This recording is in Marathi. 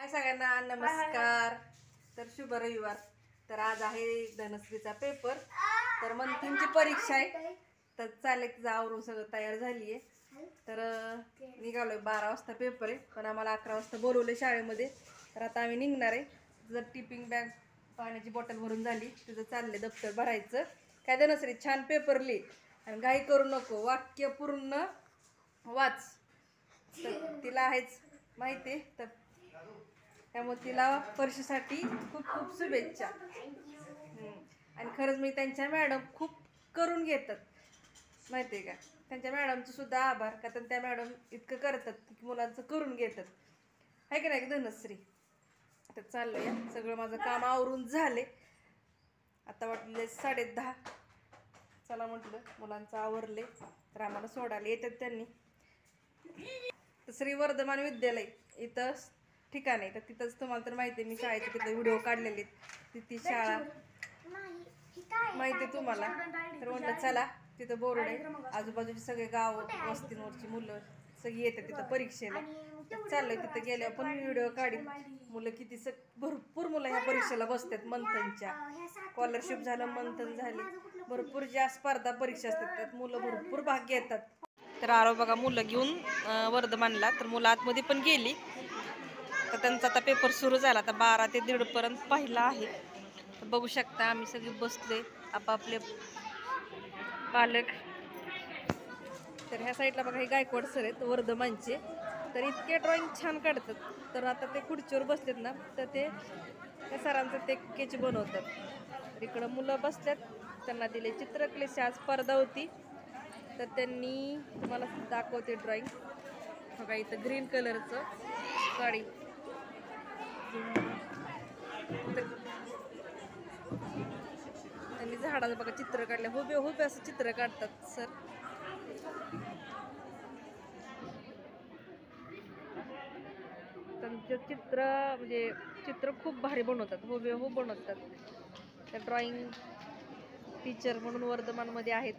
हाय सगळ्यांना नमस्कार. तर शुभ रविवार. तर आज आहे धनश्रीचा पेपर. तर मंथनची परीक्षा आहे. तर चालेल तिचं आवरून सगळं तयार झाली आहे. तर निघालोय 12 वाजता पेपर आहे, पण आम्हाला 11 वाजता बोलवले शाळेमध्ये. तर आता आम्ही निघणार आहे. जर टिफिन बॅग पाण्याची बॉटल भरून झाली, तिचं चालले दप्तर भरायचं. काय धनश्री छान पेपर लिही आणि घाई करू नको, वाक्य पूर्ण वाच. तर तिला आहेच माहिती. तर त्यामुळे तिला परीक्षेसाठी खूप खूप शुभेच्छा. आणि खरंच मी त्यांच्या मॅडम खूप करून घेतात माहिती आहे का. त्यांच्या मॅडमचं सुद्धा आभार, का तर त्या मॅडम इतकं करतात की मुलांचं करून घेतात, आहे की नाही धनश्री. तर चाललंय सगळं माझं काम आवरून झाले. आता वाटले 10:30. चला म्हटलं मुलांचं आवरले तर आम्हाला सोडायला येतात त्यांनी. तर श्री वर्धमान विद्यालय इथं ठिकाण आहे. तर तिथंच तुम्हाला तर माहिती आहे, मी शाळेचे तिथं व्हिडिओ काढलेले. ती शाळा माहिती आहे तुम्हाला. तर म्हटलं चला, तिथं बोर्ड आहे, आजूबाजूचे सगळे गाव वस्तींवरची मुलं सगळी येतात तिथं परीक्षेला. चाललंय तिथं गेल्यावर पण मी व्हिडिओ काढीन. मुलं किती भरपूर मुलं ह्या परीक्षेला बसतात. मंथनच्या स्कॉलरशिप झालं, मंथन झाली, भरपूर ज्या स्पर्धा परीक्षा असतात त्यात मुलं भरपूर भाग घेतात. तर आलो बघा मुलं घेऊन वर्धमानला. तर मुलं आतमध्ये पण गेली. तर त्यांचा आता पेपर सुरू झाला. आता 12 ते 1:30 पर्यंत पहिला आहे. तर बघू शकता आम्ही सगळे बसले आपापले पालक. तर ह्या साईडला बघा हे गायकवाड सर आहेत वर्धमानचे. तर इतके ड्रॉइंग छान काढतात. तर आता ते खुर्चीवर बसलेत ना, तर ते त्या सरांचं ते स्केच बनवतात. तर इकडं मुलं बसल्यात, त्यांना दिले चित्रकलेची आज स्पर्धा होती. तर त्यांनी तुम्हाला दाखवते ड्रॉइंग. बघा इथं ग्रीन कलरचं साडी, त्यांनी झाडाचं बघा चित्र काढलं. हुबे हुबे असं चित्र काढतात सर. त्यांचं चित्र म्हणजे चित्र खूप भारी बनवतात, हुबे बनवतात. त्या ड्रॉइंग टीचर म्हणून वर्धमानमध्ये आहेत.